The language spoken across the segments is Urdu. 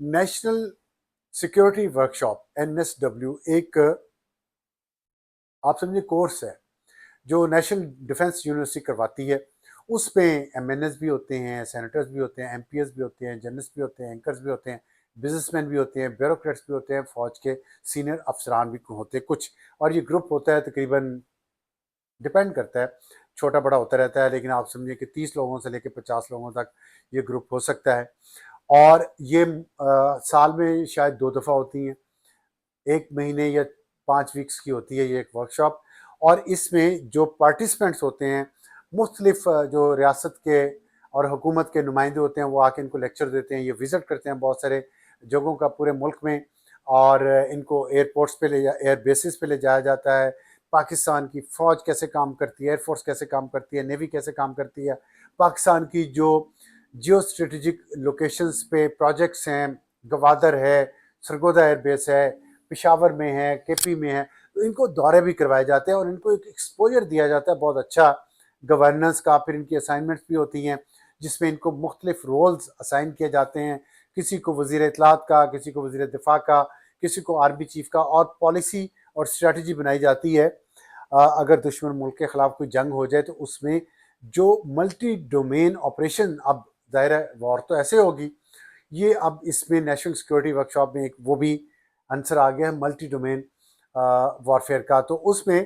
نیشنل سیکیورٹی ورکشاپ NSW ایک آپ سمجھے کورس ہے جو نیشنل ڈیفنس یونیورسٹی کرواتی ہے. اس میں MNs بھی ہوتے ہیں, سینیٹرز بھی ہوتے ہیں, MPs بھی ہوتے ہیں, جرنلسٹ بھی ہوتے ہیں, اینکرز بھی ہوتے ہیں, بزنس مین بھی ہوتے ہیں, بیوروکریٹس بھی ہوتے ہیں, فوج کے سینئر افسران بھی ہوتے ہیں کچھ. اور یہ گروپ ہوتا ہے تقریباً, ڈپینڈ کرتا ہے, چھوٹا بڑا ہوتا رہتا ہے, لیکن آپ سمجھیں کہ 30 لوگوں سے لے کے 50 لوگوں تک یہ گروپ ہو سکتا ہے. اور یہ سال میں شاید 2 دفعہ ہوتی ہیں, 1 مہینے یا 5 ویکس کی ہوتی ہے یہ ایک ورکشاپ. اور اس میں جو پارٹیسپینٹس ہوتے ہیں, مختلف جو ریاست کے اور حکومت کے نمائندے ہوتے ہیں, وہ آ کے ان کو لیکچر دیتے ہیں. یہ وزٹ کرتے ہیں بہت سارے جگہوں کا پورے ملک میں, اور ان کو ایئرپورٹس پہ ایئر بیسز پہ لے جایا جاتا ہے. پاکستان کی فوج کیسے کام کرتی ہے, ایئر فورس کیسے کام کرتی ہے, نیوی کیسے کام کرتی ہے, پاکستان کی جو جیو اسٹریٹجک لوکیشنز پہ پروجیکٹس ہیں, گوادر ہے, سرگودا ایئر بیس ہے, پشاور میں ہے, KP میں ہے, تو ان کو دورے بھی کروائے جاتے ہیں اور ان کو ایک ایکسپوجر دیا جاتا ہے بہت اچھا گورننس کا. پھر ان کی اسائنمنٹس بھی ہوتی ہیں جس میں ان کو مختلف رولز اسائن کیے جاتے ہیں, کسی کو وزیر اطلاعات کا, کسی کو وزیر دفاع کا, کسی کو آرمی چیف کا, اور پالیسی اور اسٹریٹجی بنائی جاتی ہے. اگر دشمن ملک کے خلاف کوئی جنگ ہو جائے تو اس میں جو ملٹی ڈومین آپریشن, اب ظاہر ہے وار تو ایسے ہوگی, یہ اب اس میں نیشنل سیکورٹی ورکشاپ میں ایک وہ بھی آنسر آ گیا ہے ملٹی ڈومین وارفیئر کا. تو اس میں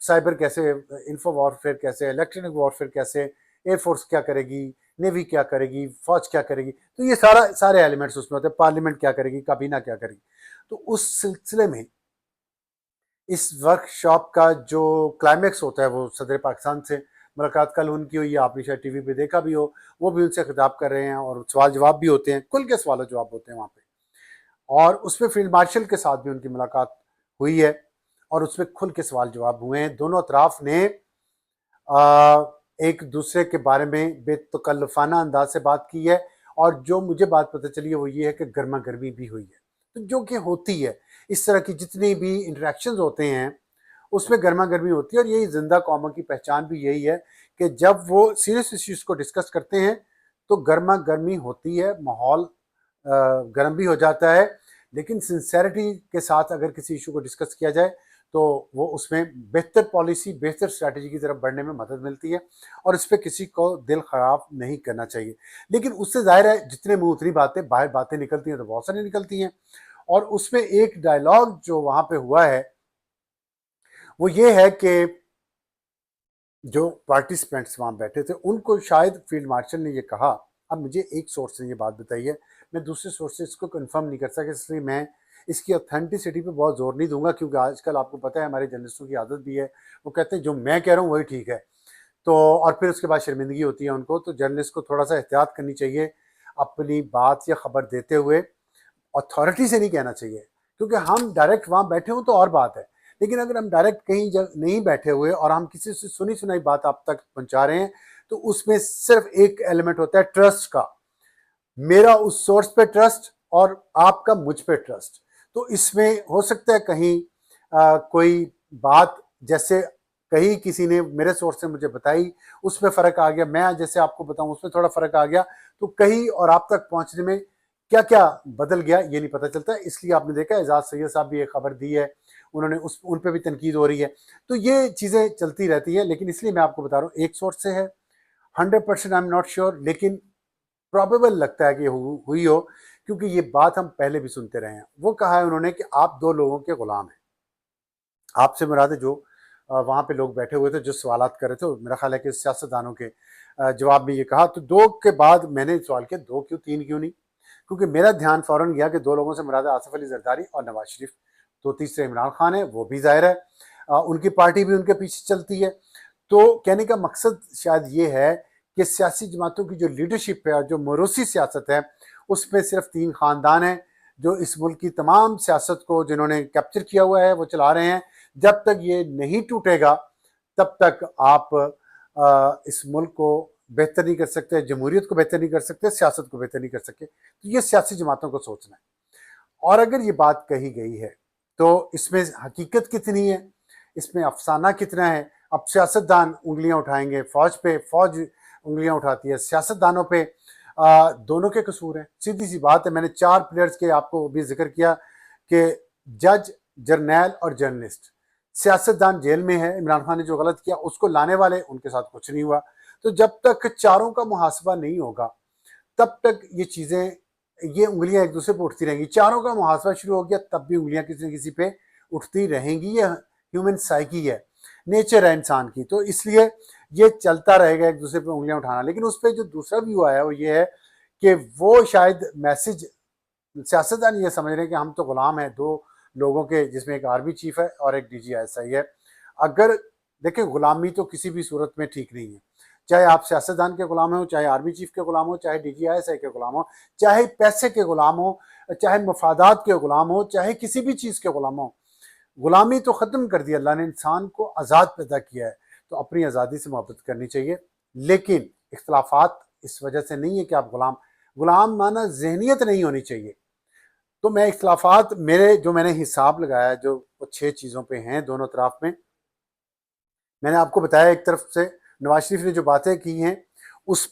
سائبر کیسے, انفو وارفیئر کیسے, الیکٹرانک وارفیئر کیسے, ایئر فورس کیا کرے گی, نیوی کیا کرے گی, فوج کیا کرے گی, تو یہ سارے ایلیمنٹس اس میں ہوتے ہیں. پارلیمنٹ کیا کرے گی, کابینہ کیا کرے گی. تو اس سلسلے میں اس ورکشاپ کا جو کلائمیکس ہوتا ہے وہ صدر پاکستان سے ملاقات کل ان کی ہوئی ہے, آپ نے شاید TV پہ دیکھا بھی ہو. وہ بھی ان سے خطاب کر رہے ہیں اور سوال جواب بھی ہوتے ہیں, کھل کے سوال و جواب ہوتے ہیں وہاں پہ. اور اس میں فیلڈ مارشل کے ساتھ بھی ان کی ملاقات ہوئی ہے اور اس میں کھل کے سوال جواب ہوئے ہیں. دونوں اطراف نے ایک دوسرے کے بارے میں بے تکلفانہ انداز سے بات کی ہے, اور جو مجھے بات پتہ چلی ہے وہ یہ ہے کہ گرما گرمی بھی ہوئی ہے, تو جو کہ ہوتی ہے. اس طرح کی جتنی بھی انٹریکشنز ہوتے ہیں اس میں گرما گرمی ہوتی ہے, اور یہی زندہ قوموں کی پہچان بھی یہی ہے کہ جب وہ سیریس ایشوز کو ڈسکس کرتے ہیں تو گرما گرمی ہوتی ہے, ماحول گرم بھی ہو جاتا ہے, لیکن سنسیریٹی کے ساتھ اگر کسی ایشو کو ڈسکس کیا جائے تو وہ اس میں بہتر پالیسی, بہتر اسٹریٹجی کی طرف بڑھنے میں مدد ملتی ہے, اور اس پہ کسی کو دل خراب نہیں کرنا چاہیے. لیکن اس سے ظاہر ہے جتنے منہ اتنی باتیں, باہر باتیں نکلتی ہیں تو بہت ساری نکلتی ہیں. اور اس میں ایک ڈائلاگ جو وہاں پہ ہوا ہے وہ یہ ہے کہ جو پارٹیسپینٹس وہاں بیٹھے تھے ان کو شاید فیلڈ مارشل نے یہ کہا, اب مجھے ایک سورس نے یہ بات بتائی ہے, میں دوسرے سورس سے اس کو کنفرم نہیں کر سکا, اس لیے میں اس کی اوتھینٹسٹی پہ بہت زور نہیں دوں گا, کیونکہ آج کل آپ کو پتہ ہے ہمارے جرنلسٹوں کی عادت بھی ہے, وہ کہتے ہیں جو میں کہہ رہا ہوں وہی ٹھیک ہے. تو اور پھر اس کے بعد شرمندگی ہوتی ہے ان کو. تو جرنلسٹ کو تھوڑا سا احتیاط کرنی چاہیے, اپنی بات یا خبر دیتے ہوئے اتھارٹی سے نہیں کہنا چاہیے, کیونکہ ہم ڈائریکٹ وہاں بیٹھے ہوں تو اور بات ہے, لیکن اگر ہم ڈائریکٹ کہیں نہیں بیٹھے ہوئے اور ہم کسی سے سنی سنائی بات آپ تک پہنچا رہے ہیں تو اس میں صرف ایک ایلیمنٹ ہوتا ہے ٹرسٹ کا, میرا اس سورس پہ ٹرسٹ اور آپ کا مجھ پہ ٹرسٹ. تو اس میں ہو سکتا ہے کہیں کوئی بات جیسے کہیں کسی نے میرے سورس سے مجھے بتائی اس میں فرق آ گیا, میں جیسے آپ کو بتاؤں اس میں تھوڑا فرق آ گیا, تو کہیں اور آپ تک پہنچنے میں کیا کیا بدل گیا یہ نہیں پتہ چلتا. اس لیے آپ نے دیکھا اعجاز سید صاحب بھی ایک خبر دی ہے, انہوں نے ان پہ بھی تنقید ہو رہی ہے. تو یہ چیزیں چلتی رہتی ہیں, لیکن اس لیے میں آپ کو بتا رہا ہوں ایک سورس سے ہے, 100% آئی ایم ناٹ شیور, لیکن پرابیبل لگتا ہے کہ ہوئی ہو, کیونکہ یہ بات ہم پہلے بھی سنتے رہے ہیں. وہ کہا ہے انہوں نے کہ آپ 2 لوگوں کے غلام ہیں. آپ سے مراد ہے جو وہاں پہ لوگ بیٹھے ہوئے تھے جو سوالات کر رہے تھے, میرا خیال ہے کہ سیاستدانوں کے جواب میں یہ کہا. تو 2 کے بعد میں نے سوال کیا 2 کیوں 3 کیوں نہیں, کیونکہ میرا دھیان فوراً گیا کہ 2 لوگوں سے مراد آصف علی زرداری اور نواز شریف, تو تیسرے عمران خان ہے, وہ بھی ظاہر ہے ان کی پارٹی بھی ان کے پیچھے چلتی ہے. تو کہنے کا مقصد شاید یہ ہے کہ سیاسی جماعتوں کی جو لیڈرشپ ہے اور جو موروثی سیاست ہے اس میں صرف 3 خاندان ہیں جو اس ملک کی تمام سیاست کو جنہوں نے کیپچر کیا ہوا ہے وہ چلا رہے ہیں. جب تک یہ نہیں ٹوٹے گا تب تک آپ اس ملک کو بہتر نہیں کر سکتے, جمہوریت کو بہتر نہیں کر سکتے, سیاست کو بہتر نہیں کر سکتے. تو یہ سیاسی جماعتوں کو سوچنا ہے. اور اگر یہ بات کہی گئی ہے تو اس میں حقیقت کتنی ہے, اس میں افسانہ کتنا ہے. اب سیاستدان انگلیاں اٹھائیں گے فوج پہ, فوج انگلیاں اٹھاتی ہے سیاستدانوں پہ, دونوں کے قصور ہیں، سیدھی سی بات ہے. میں نے 4 پلیئرز کے آپ کو بھی ذکر کیا کہ جج، جرنیل اور جرنلسٹ. سیاستدان جیل میں ہے، عمران خان نے جو غلط کیا اس کو لانے والے ان کے ساتھ کچھ نہیں ہوا. تو جب تک چاروں کا محاسبہ نہیں ہوگا تب تک یہ چیزیں، یہ انگلیاں ایک دوسرے پہ اٹھتی رہیں گی. چاروں کا محاسبہ شروع ہو گیا تب بھی انگلیاں کسی نہ کسی پہ اٹھتی رہیں گی. یہ ہیومن سائیکی ہے، نیچر ہے انسان کی. تو اس لیے یہ چلتا رہے گا ایک دوسرے پہ انگلیاں اٹھانا. لیکن اس پہ جو دوسرا ویو آیا وہ یہ ہے کہ وہ شاید میسج، سیاستدان یہ سمجھ رہے ہیں کہ ہم تو غلام ہیں دو لوگوں کے، جس میں ایک آرمی چیف ہے اور ایک D G I S I ہے. اگر دیکھیں غلامی تو کسی بھی صورت میں ٹھیک نہیں ہے، چاہے آپ سیاستدان کے غلام ہوں، چاہے آرمی چیف کے غلام ہوں، چاہے D G I S I کے غلام ہوں، چاہے پیسے کے غلام ہوں، چاہے مفادات کے غلام ہوں، چاہے کسی بھی چیز کے غلام ہوں. غلامی تو ختم کر دی. اللہ نے انسان کو آزاد پیدا کیا ہے تو اپنی آزادی سے محبت کرنی چاہیے. لیکن اختلافات اس وجہ سے نہیں ہے کہ آپ غلام مانا ذہنیت نہیں ہونی چاہیے. تو میں اختلافات میرے جو میں نے حساب لگایا جو 6 چیزوں پہ ہیں دونوں طرف میں نے آپ کو بتایا. ایک طرف سے نواز شریف نے جو باتیں کی ہیں اس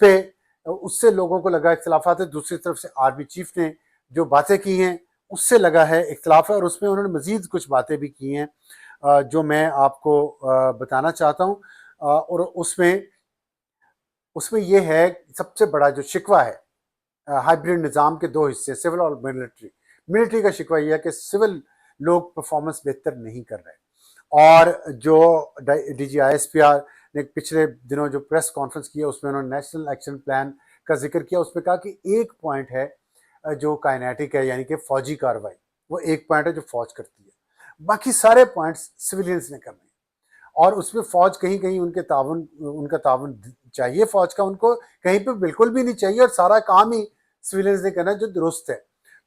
سے لوگوں کو لگا اختلافات ہے. دوسری طرف سے آرمی چیف نے جو باتیں کی ہیں اس سے لگا ہے اختلاف ہے. اور اس میں انہوں نے مزید کچھ باتیں بھی کی ہیں جو میں آپ کو بتانا چاہتا ہوں. اور اس میں یہ ہے سب سے بڑا جو شکوہ ہے ہائیبرڈ نظام کے 2 حصے، سول اور ملٹری کا شکوہ یہ ہے کہ سول لوگ پرفارمنس بہتر نہیں کر رہے. اور جو D G I S P R نے پچھلے دنوں جو پریس کانفرنس کیا اس میں انہوں نے نیشنل ایکشن پلان کا ذکر کیا. اس پہ کہا کہ ایک پوائنٹ ہے جو کائنیٹک ہے، یعنی کہ فوجی کارروائی، وہ ایک پوائنٹ ہے جو فوج کرتی ہے، باقی سارے پوائنٹس سویلینز نے کرنے ہیں. اور اس میں فوج کہیں ان کا تعاون چاہیے، فوج کا ان کو کہیں پہ بالکل بھی نہیں چاہیے، اور سارا کام ہی سویلینز نے کرنا جو درست ہے.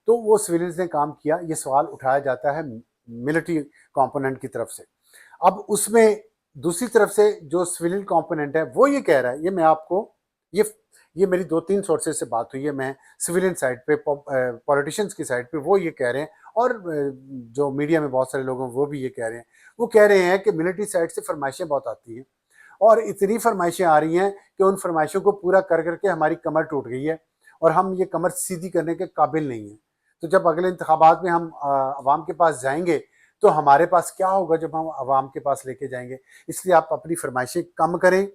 تو وہ سویلینز نے کام کیا. یہ سوال اٹھایا جاتا ہے ملٹری کمپوننٹ کی طرف سے. اب اس میں دوسری طرف سے جو سویلین کمپوننٹ ہے وہ یہ کہہ رہا ہے، یہ میں آپ کو یہ میری 2-3 سورسز سے بات ہوئی ہے. میں سویلین سائڈ پہ، پولیٹیشنز کی سائڈ پہ وہ یہ کہہ رہے ہیں، اور جو میڈیا میں بہت سارے لوگ ہیں وہ بھی یہ کہہ رہے ہیں. وہ کہہ رہے ہیں کہ ملٹری سائڈ سے فرمائشیں بہت آتی ہیں، اور اتنی فرمائشیں آ رہی ہیں کہ ان فرمائشوں کو پورا کر کے ہماری کمر ٹوٹ گئی ہے اور ہم یہ کمر سیدھی کرنے کے قابل نہیں ہیں. تو جب اگلے انتخابات میں ہم عوام کے پاس جائیں گے تو ہمارے پاس کیا ہوگا جب ہم عوام کے پاس لے کے جائیں گے؟ اس لیے آپ اپنی فرمائشیں کم کریں،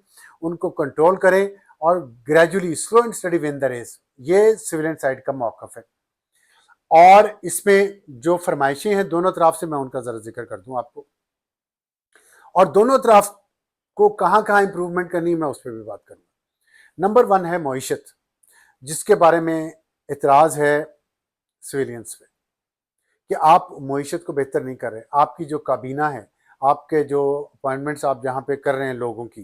ان کو کنٹرول کریں، اور gradually slow and steady win the race. یہ سویلین سائڈ کا موقف ہے. اور اس میں جو فرمائشیں ہیں دونوں طرف سے میں ان کا ذرا ذکر کر دوں آپ کو، اور دونوں طرف کو کہاں امپروومنٹ کرنی ہے میں اس پہ بھی بات کروں. نمبر 1 ہے معیشت، جس کے بارے میں اعتراض ہے سویلینس پہ کہ آپ معیشت کو بہتر نہیں کر رہے. آپ کی جو کابینہ ہے، آپ کے جو اپوائنٹمنٹس آپ جہاں پہ کر رہے ہیں لوگوں کی،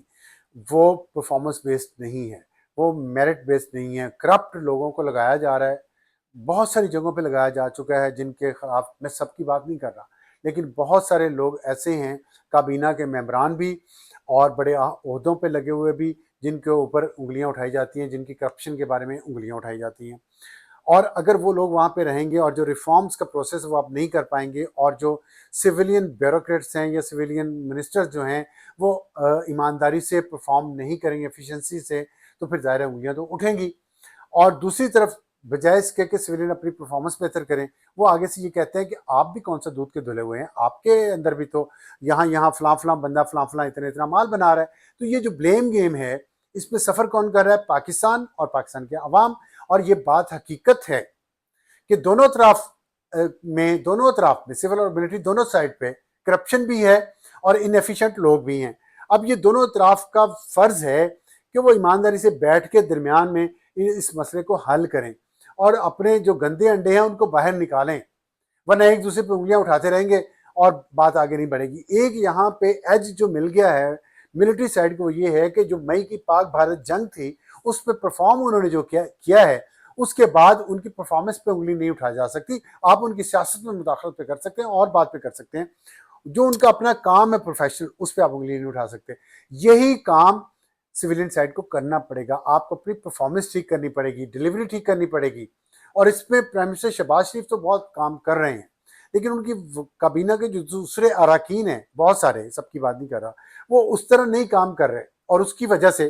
وہ پرفارمنس بیسڈ نہیں ہے، وہ میرٹ بیسڈ نہیں ہے. کرپٹ لوگوں کو لگایا جا رہا ہے، بہت ساری جگہوں پہ لگایا جا چکا ہے جن کے خلاف میں سب کی بات نہیں کر رہا، لیکن بہت سارے لوگ ایسے ہیں کابینہ کے ممبران بھی اور بڑے عہدوں پہ لگے ہوئے بھی جن کے اوپر انگلیاں اٹھائی جاتی ہیں، جن کی کرپشن کے بارے میں انگلیاں اٹھائی جاتی ہیں. اور اگر وہ لوگ وہاں پہ رہیں گے اور جو ریفارمز کا پروسیس وہ آپ نہیں کر پائیں گے، اور جو سویلین بیوروکریٹس ہیں یا سویلین منسٹر جو ہیں وہ ایمانداری سے پرفارم نہیں کریں گے، ایفیشنسی سے، تو پھر ظاہر انگلیاں تو اٹھیں گی. اور دوسری طرف بجائے اس کے کہ سویلین اپنی پرفارمنس بہتر کریں، وہ آگے سے یہ کہتے ہیں کہ آپ بھی کون سا دودھ کے دھلے ہوئے ہیں، آپ کے اندر بھی تو یہاں فلاں بندہ فلاں اتنا مال بنا رہا ہے. تو یہ جو بلیم گیم ہے اس میں سفر کون کر رہا ہے؟ پاکستان اور پاکستان کے عوام. اور یہ بات حقیقت ہے کہ دونوں طرف میں سول اور ملٹری دونوں سائڈ پہ کرپشن بھی ہے اور انیفیشنٹ لوگ بھی ہیں. اب یہ دونوں طرف کا فرض ہے کہ وہ ایمانداری سے بیٹھ کے درمیان میں اس مسئلے کو حل کریں اور اپنے جو گندے انڈے ہیں ان کو باہر نکالیں، ورنہ ایک دوسرے پہ انگلیاں اٹھاتے رہیں گے اور بات آگے نہیں بڑھے گی. ایک یہاں پہ ایج جو مل گیا ہے ملٹری سائڈ کو یہ ہے کہ جو مئی کی پاک بھارت جنگ تھی اس پہ پرفارم انہوں نے جو کیا ہے اس کے بعد ان کی پرفارمنس پہ انگلی نہیں اٹھائی جا سکتی. آپ ان کی سیاست میں مداخلت پہ کر سکتے ہیں اور بات پہ کر سکتے ہیں، جو ان کا اپنا کام ہے پروفیشنل اس پہ آپ انگلی نہیں اٹھا سکتے. یہی کام سویلین سائڈ کو کرنا پڑے گا. آپ کو اپنی پرفارمنس ٹھیک کرنی پڑے گی، ڈیلیوری ٹھیک کرنی پڑے گی. اور اس میں پرائم منسٹر شہباز شریف تو بہت کام کر رہے ہیں، لیکن ان کی کابینہ کے جو دوسرے اراکین ہیں بہت سارے، سب کی بات نہیں کر رہا، وہ اس طرح نہیں کام کر رہے. اور اس کی وجہ سے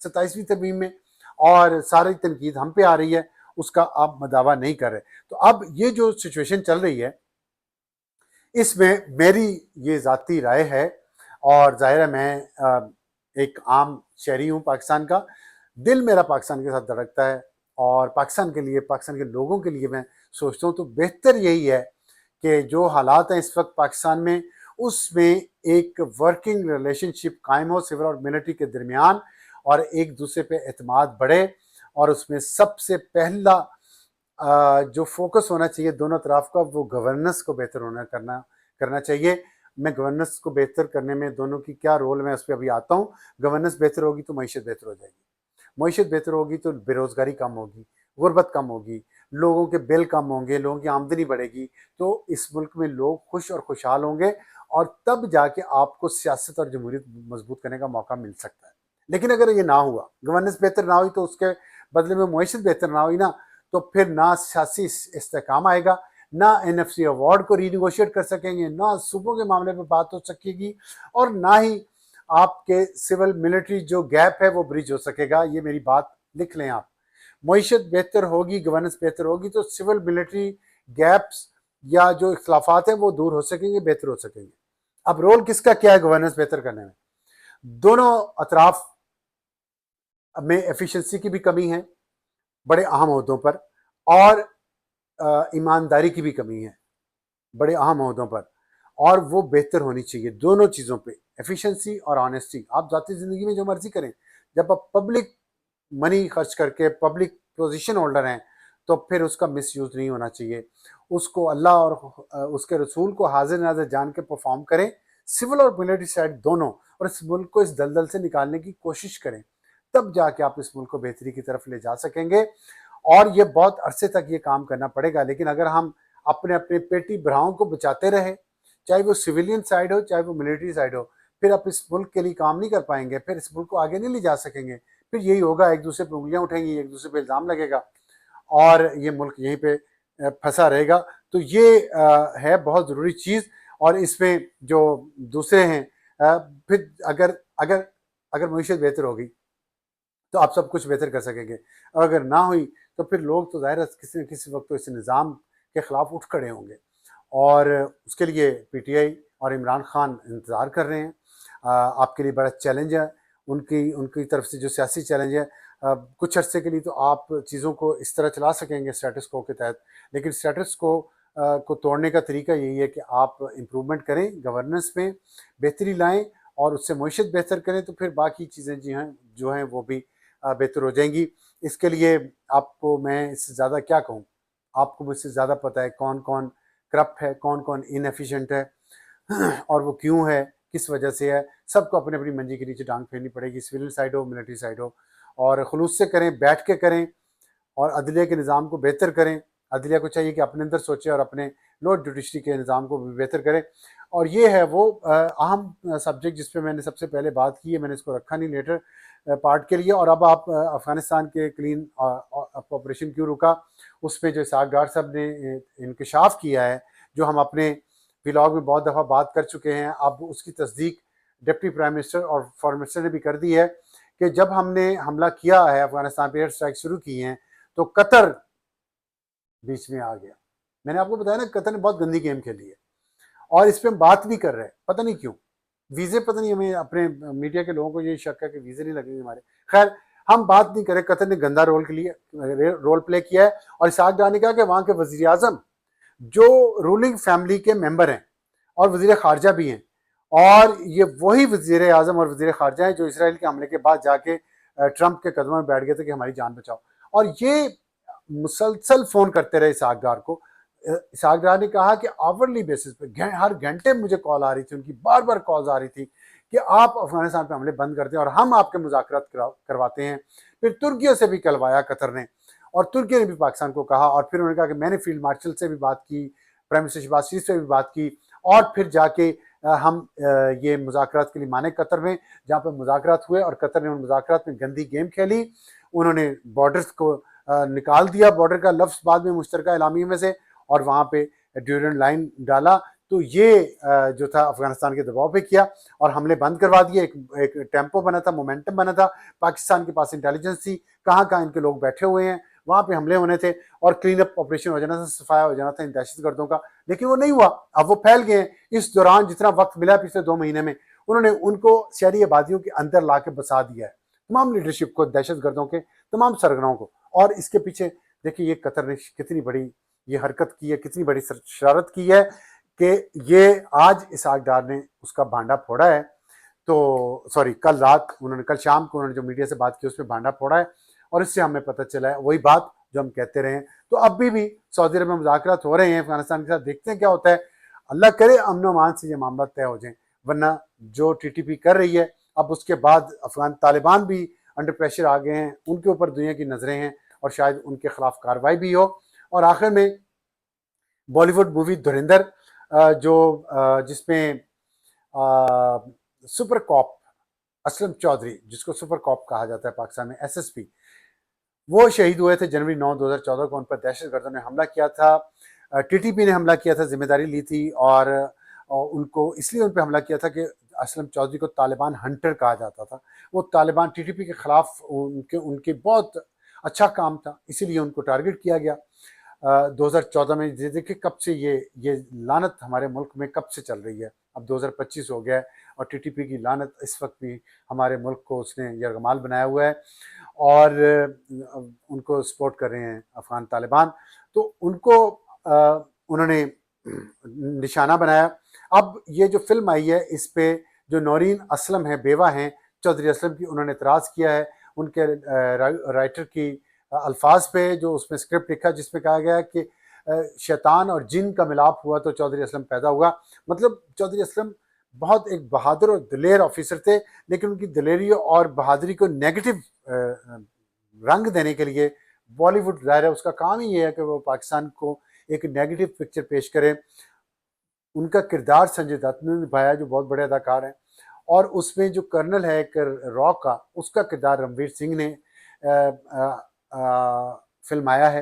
27ویں ترمیم میں، اور ساری تنقید ہم پہ آ رہی ہے، اس کا آپ مداوع نہیں کر رہے. تو اب یہ جو سچویشن چل رہی ہے اس میں میری یہ ذاتی رائے ہے، اور ظاہر ہے میں ایک عام شہری ہوں پاکستان کا، دل میرا پاکستان کے ساتھ دھڑکتا ہے، اور پاکستان کے لیے، پاکستان کے لوگوں کے لیے میں سوچتا ہوں تو بہتر یہی ہے کہ جو حالات ہیں اس وقت پاکستان میں، اس میں ایک ورکنگ ریلیشن شپ قائم ہو سول اور ملٹری کے درمیان، اور ایک دوسرے پہ اعتماد بڑھے. اور اس میں سب سے پہلا جو فوکس ہونا چاہیے دونوں طرف کا، وہ گورننس کو بہتر کرنا چاہیے. میں گورننس کو بہتر کرنے میں دونوں کی کیا رول ہے میں اس پہ ابھی آتا ہوں. گورننس بہتر ہوگی تو معیشت بہتر ہو جائے گی، معیشت بہتر ہوگی تو بے روزگاری کم ہوگی، غربت کم ہوگی، لوگوں کے بل کم ہوں گے، لوگوں کی آمدنی بڑھے گی، تو اس ملک میں لوگ خوش اور خوشحال ہوں گے، اور تب جا کے آپ کو سیاست اور جمہوریت مضبوط کرنے کا موقع مل سکتا ہے. لیکن اگر یہ نہ ہوا، گورننس بہتر نہ ہوئی، تو اس کے بدلے میں معیشت بہتر نہ ہوئی نا، تو پھر نہ سیاسی استحکام آئے گا، نہ NFC ایوارڈ کو رینیگوشیٹ کر سکیں گے، نہ صوبوں کے معاملے پہ بات ہو سکے گی، اور نہ ہی آپ کے سول ملٹری جو گیپ ہے وہ برج ہو سکے گا. یہ میری بات لکھ لیں آپ. معیشت بہتر ہوگی، گورننس بہتر ہوگی، تو سول ملٹری گیپس یا جو اختلافات ہیں وہ دور ہو سکیں گے، بہتر ہو سکیں گے. اب رول کس کا کیا ہے گورننس بہتر کرنے میں؟ دونوں اطراف میں ایفیشنسی کی بھی کمی ہے بڑے اہم عہدوں پر، اور ایمانداری کی بھی کمی ہے بڑے اہم عہدوں پر، اور وہ بہتر ہونی چاہیے دونوں چیزوں پہ، ایفیشنسی اور آنیسٹی. آپ ذاتی زندگی میں جو مرضی کریں، جب آپ پبلک منی خرچ کر کے پبلک پوزیشن ہولڈر ہیں تو پھر اس کا مس یوز نہیں ہونا چاہیے. اس کو اللہ اور اس کے رسول کو حاضر ناظر جان کے پرفارم کریں، سول اور ملٹری سائڈ دونوں، اور اس ملک کو اس دلدل سے نکالنے کی کوشش کریں. تب جا کے آپ اس ملک کو بہتری کی طرف لے جا سکیں گے. اور یہ بہت عرصے تک یہ کام کرنا پڑے گا. لیکن اگر ہم اپنے پیٹی بھراؤں کو بچاتے رہے، چاہے وہ سویلین سائڈ ہو چاہے وہ ملٹری سائڈ ہو، پھر آپ اس ملک کے لیے کام نہیں کر پائیں گے، پھر اس ملک کو آگے نہیں لے جا سکیں گے. پھر یہی ہوگا، ایک دوسرے پہ انگلیاں اٹھیں گی، ایک دوسرے پہ الزام لگے گا، اور یہ ملک یہیں پہ پھنسا رہے گا. تو یہ ہے بہت ضروری چیز. اور اس میں جو دوسرے ہیں، پھر اگر معیشت بہتر ہوگی تو آپ سب کچھ بہتر کر سکیں گے، اور اگر نہ ہوئی تو پھر لوگ تو ظاہر ہے کسی نہ کسی وقت تو اس نظام کے خلاف اٹھ کھڑے ہوں گے. اور اس کے لیے PTI اور عمران خان انتظار کر رہے ہیں. آپ کے لیے بڑا چیلنج ہے ان کی طرف سے جو سیاسی چیلنج ہے. کچھ عرصے کے لیے تو آپ چیزوں کو اس طرح چلا سکیں گے اسٹیٹس کو کے تحت، لیکن اسٹیٹس کو توڑنے کا طریقہ یہی ہے کہ آپ امپرومنٹ کریں، گورننس میں بہتری لائیں، اور اس سے معیشت بہتر کریں، تو پھر باقی چیزیں جو ہیں وہ بھی بہتر ہو جائیں گی. اس کے لیے آپ کو میں اس سے زیادہ کیا کہوں، آپ کو مجھ سے زیادہ پتہ ہے کون کون کرپٹ ہے، کون کون انیفیشینٹ ہے، اور وہ کیوں ہے، کس وجہ سے ہے. سب کو اپنی منجی کے نیچے ٹانگ پھیرنی پڑے گی، سول سائڈ ہو ملٹری سائڈ ہو. اور خلوص سے کریں، بیٹھ کے کریں، اور عدلیہ کے نظام کو بہتر کریں. عدلیہ کو چاہیے کہ اپنے اندر سوچے اور اپنے لوور جوڈیشری کے نظام کو بھی بہتر کرے. اور یہ ہے وہ اہم سبجیکٹ جس پہ میں نے سب سے پہلے بات کی ہے. میں نے اس کو رکھا نہیں لیٹر پارٹ کے لیے. اور اب آپ افغانستان کے کلین آپریشن کیوں رکا، اس پہ جو اسحاق ڈار صاحب نے انکشاف کیا ہے، جو ہم اپنے ولاگ میں بہت دفعہ بات کر چکے ہیں، اب اس کی تصدیق ڈپٹی پرائم منسٹر اور فارن منسٹر نے بھی کر دی ہے کہ جب ہم نے حملہ کیا ہے افغانستان پہ، ایئر اسٹرائک شروع کی ہیں، تو قطر بیچ میں آ گیا. میں نے آپ کو بتایا نا، قطر نے بہت گندی گیم کھیلی ہے، اور اس پہ ہم بات بھی کر رہے ہیں. پتہ نہیں کیوں ویزے، پتہ نہیں، ہمیں اپنے میڈیا کے لوگوں کو یہ شک ہے کہ ویزے نہیں لگیں گے ہمارے. خیر ہم بات نہیں کریں. قطر نے گندا رول پلے کیا ہے. اور اسحاق ڈار نے کہا کہ وہاں کے وزیر اعظم جو رولنگ فیملی کے ممبر ہیں اور وزیر خارجہ بھی ہیں، اور یہ وہی وزیر اعظم اور وزیر خارجہ ہیں جو اسرائیل کے حملے کے بعد جا کے ٹرمپ کے قدموں میں بیٹھ گئے تھے کہ ہماری جان بچاؤ. اور یہ مسلسل فون کرتے رہے اسحاق ڈار کو. اسحاق ڈار نے کہا کہ آورلی بیسس پہ ہر گھنٹے مجھے کال آ رہی تھی، ان کی بار بار کالز آ رہی تھی کہ آپ افغانستان پہ حملے بند کرتے ہیں اور ہم آپ کے مذاکرات کرواتے ہیں. پھر ترکیہ سے بھی کلوایا قطر نے، اور ترکیہ نے بھی پاکستان کو کہا. اور پھر انہوں نے کہا کہ میں نے فیلڈ مارشل سے بھی بات کی، پرائم منسٹر شہباز شریف سے بھی بات کی، اور پھر جا کے ہم یہ مذاکرات کے لیے مانے قطر میں، جہاں پہ مذاکرات ہوئے، اور قطر نے ان مذاکرات میں گندی گیم کھیلی. انہوں نے بارڈرز کو نکال دیا، بارڈر کا لفظ بعد میں مشترکہ اعلامیے میں سے، اور وہاں پہ ڈیورنڈ لائن ڈالا. تو تو یہ جو تھا افغانستان کے دباؤ پہ کیا اور حملے بند کروا دیے. ایک ٹیمپو بنا تھا, مومنٹم بنا تھا, پاکستان کے پاس انٹیلیجنس تھی, کہاں کہاں ان کے لوگ بیٹھے ہوئے ہیں, وہاں پہ حملے ہونے تھے اور کلین اپ آپریشن ہو جانا تھا, صفایا ہو جانا تھا ان دہشت گردوں کا. لیکن وہ نہیں ہوا. اب وہ پھیل گئے ہیں. اس دوران جتنا وقت ملا پچھلے 2 مہینے میں, انہوں نے ان کو شہری آبادیوں کے اندر لا کے بسا دیا ہے, تمام لیڈرشپ کو, دہشت گردوں کے تمام سرگنوں کو. اور اس کے پیچھے دیکھیں یہ قطر نے کتنی بڑی یہ حرکت کی ہے, کتنی بڑی شرارت کی ہے کہ یہ آج اسحاق ڈار نے اس کا بھانڈا پھوڑا ہے. تو سوری, کل رات انہوں نے, کل شام کو انہوں نے جو میڈیا سے بات کی اس میں بھانڈا پھوڑا ہے, اور اس سے ہمیں پتہ چلا ہے وہی بات جو ہم کہتے رہے ہیں. تو اب بھی سعودی عرب میں مذاکرات ہو رہے ہیں افغانستان کے ساتھ, دیکھتے ہیں کیا ہوتا ہے. اللہ کرے امن و امان سے یہ معاملات طے ہو جائیں, ورنہ جو ٹی ٹی پی کر رہی ہے اب اس کے بعد افغان طالبان بھی انڈر پریشر آ گئے ہیں, ان کے اوپر دنیا کی نظریں ہیں اور شاید ان کے خلاف کارروائی بھی ہو. اور آخر میں بالی ووڈ مووی دھرندر جو جس میں سپر کاپ اسلم چودھری, جس کو سپر کاپ کہا جاتا ہے پاکستان میں, ایس ایس پی, وہ شہید ہوئے تھے جنوری 9 2014 کو. ان پر دہشت گردوں نے حملہ کیا تھا, ٹی ٹی پی نے حملہ کیا تھا, ذمہ داری لی تھی, اور ان کو اس لیے ان پہ حملہ کیا تھا کہ اسلم چودھری کو طالبان ہنٹر کہا جاتا تھا. وہ طالبان ٹی ٹی پی کے خلاف ان کے بہت اچھا کام تھا, اسی لیے ان کو ٹارگٹ کیا گیا. 2014 میں دیکھیں کب سے یہ لعنت ہمارے ملک میں کب سے چل رہی ہے. اب 2025 ہو گیا ہے اور ٹی ٹی پی کی لعنت اس وقت بھی ہمارے ملک کو اس نے یرغمال بنایا ہوا ہے, اور ان کو سپورٹ کر رہے ہیں افغان طالبان. تو ان کو انہوں نے نشانہ بنایا. اب یہ جو فلم آئی ہے اس پہ جو نورین اسلم ہے, بیوہ ہیں چودھری اسلم کی, انہوں نے اعتراض کیا ہے ان کے رائٹر کی الفاظ پہ, جو اس میں اسکرپٹ لکھا جس میں کہا گیا ہے کہ شیطان اور جن کا ملاپ ہوا تو چودھری اسلم پیدا ہوا. مطلب چودھری اسلم بہت ایک بہادر اور دلیر آفیسر تھے, لیکن ان کی دلیری اور بہادری کو نیگیٹو رنگ دینے کے لیے بالی ووڈ ظاہر ہے اس کا کام ہی یہ ہے کہ وہ پاکستان کو ایک نیگیٹو پکچر پیش کرے. ان کا کردار سنجے دت نے نبھایا جو بہت بڑے اداکار ہیں, اور اس میں جو کرنل ہے ایک را کا, اس کا کردار رنویر سنگھ نے فلم آیا ہے.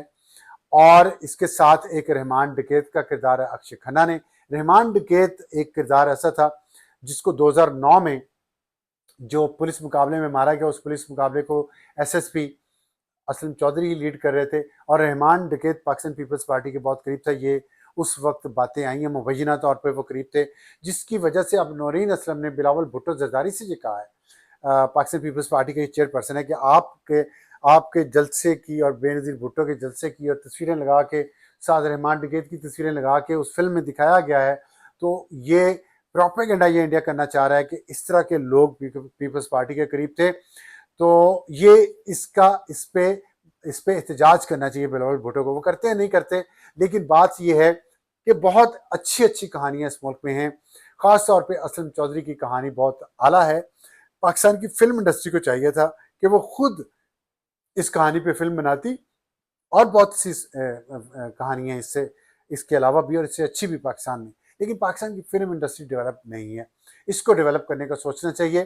اور اس کے ساتھ ایک رحمان ڈکیت کا کردار ہے اکشے کھنہ نے. رحمان ڈکیت ایک کردار ایسا تھا جس کو 2009 میں جو پولیس مقابلے میں مارا گیا, اس پولیس مقابلے کو S S P Aslam Chaudhry ہی لیڈ کر رہے تھے, اور رحمان ڈکیت پاکستان پیپلز پارٹی کے بہت قریب تھا. یہ اس وقت باتیں آئی ہیں, مبینہ طور پہ وہ قریب تھے, جس کی وجہ سے اب نورین اسلم نے بلاول بھٹو زرداری سے یہ کہا ہے, پاکستان پیپلز پارٹی کے چیئر پرسن ہے, کہ آپ کے جلسے کی اور بے نظیر بھٹو کے جلسے کی اور تصویریں لگا کے ساتھ رحمان ڈکیت کی تصویریں لگا کے اس فلم میں دکھایا گیا ہے. تو یہ پروپیگنڈا یہ انڈیا کرنا چاہ رہا ہے کہ اس طرح کے لوگ پیپلز پارٹی کے قریب تھے. تو یہ اس پہ احتجاج کرنا چاہیے بلاول بھٹو کو. وہ کرتے ہیں نہیں کرتے, لیکن بات یہ ہے کہ بہت اچھی کہانیاں اس ملک میں ہیں, خاص طور پہ اسلم چودھری کی کہانی بہت اعلیٰ ہے. پاکستان کی فلم انڈسٹری کو چاہیے تھا کہ وہ خود اس کہانی پہ فلم بناتی, اور بہت سی کہانیاں اس کے علاوہ بھی اور اس سے اچھی بھی پاکستان میں, لیکن پاکستان کی فلم انڈسٹری ڈیولپ نہیں ہے. اس کو ڈیولپ کرنے کا سوچنا چاہیے,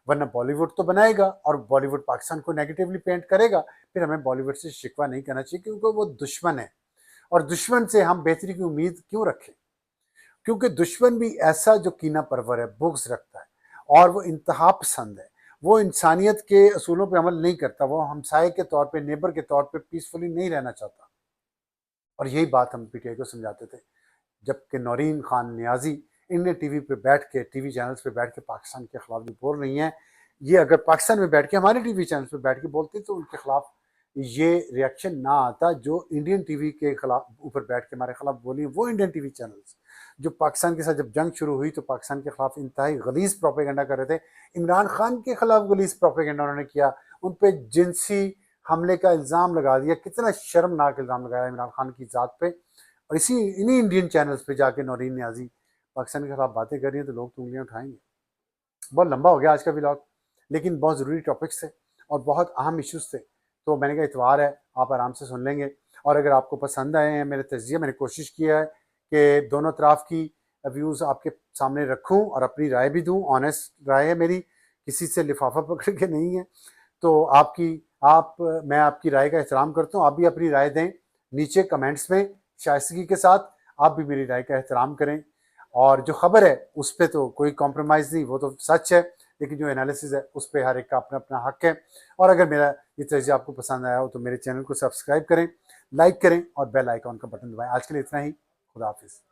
ورنہ بالی ووڈ تو بنائے گا اور بالی ووڈ پاکستان کو نیگیٹیولی پینٹ کرے گا. پھر ہمیں بالی ووڈ سے شکوہ نہیں کرنا چاہیے, کیونکہ وہ دشمن ہے, اور دشمن سے ہم بہتری کی امید کیوں رکھیں, کیونکہ دشمن بھی ایسا جو کینہ پرور ہے, بغض رکھتا ہے, اور وہ انتہا پسند ہے. وہ انسانیت کے اصولوں پہ عمل نہیں کرتا, وہ ہمسائے کے طور پہ, نیبر کے طور پہ پیسفلی نہیں رہنا چاہتا. اور یہی بات ہم پی ٹی آئی کو سمجھاتے تھے, جبکہ نورین خان نیازی انڈین ٹی وی پہ بیٹھ کے, ٹی وی چینلز پہ بیٹھ کے پاکستان کے خلاف جو بول رہی ہیں, یہ اگر پاکستان میں بیٹھ کے ہمارے ٹی وی چینلز پہ بیٹھ کے بولتے تو ان کے خلاف یہ ریاکشن نہ آتا جو انڈین ٹی وی کے خلاف اوپر بیٹھ کے ہمارے خلاف بولی. وہ انڈین ٹی وی چینلز جو پاکستان کے ساتھ جب جنگ شروع ہوئی تو پاکستان کے خلاف انتہائی غلیظ پروپیگنڈا کر رہے تھے. عمران خان کے خلاف غلیظ پروپیگنڈا انہوں نے کیا, ان پہ جنسی حملے کا الزام لگا دیا. کتنا شرمناک الزام لگایا عمران خان کی ذات پہ, اور انہی انڈین چینلز پہ جا کے نورین نیازی پاکستان کے خلاف باتیں کر رہی ہیں, تو لوگ تو انگلیاں اٹھائیں گے. بہت لمبا ہو گیا آج کا ولاگ, لیکن بہت ضروری ٹاپکس تھے اور بہت اہم ایشوز تھے, تو میں نے کہا اتوار ہے, آپ آرام سے سن لیں گے. اور اگر آپ کو پسند آئے ہیں میرے تجزیے, میں نے کوشش کیا ہے کہ دونوں اطراف کی ویوز آپ کے سامنے رکھوں اور اپنی رائے بھی دوں. آنیسٹ رائے ہے میری, کسی سے لفافہ پکڑ کے نہیں ہے. تو میں آپ کی رائے کا احترام کرتا ہوں, آپ بھی اپنی رائے دیں نیچے کمنٹس میں شائستگی کے ساتھ. آپ بھی میری رائے کا احترام کریں. اور جو خبر ہے اس پہ تو کوئی کمپرومائز نہیں، وہ تو سچ ہے، لیکن جو انالیسز ہے اس پہ ہر ایک کا اپنا اپنا حق ہے۔ اور اگر میرا یہ تجزیہ آپ کو پسند آیا ہو تو میرے چینل کو سبسکرائب کریں، لائک کریں اور بیل آئیکن کا بٹن دبائیں۔ آج کے لیے اتنا ہی، خدا حافظ۔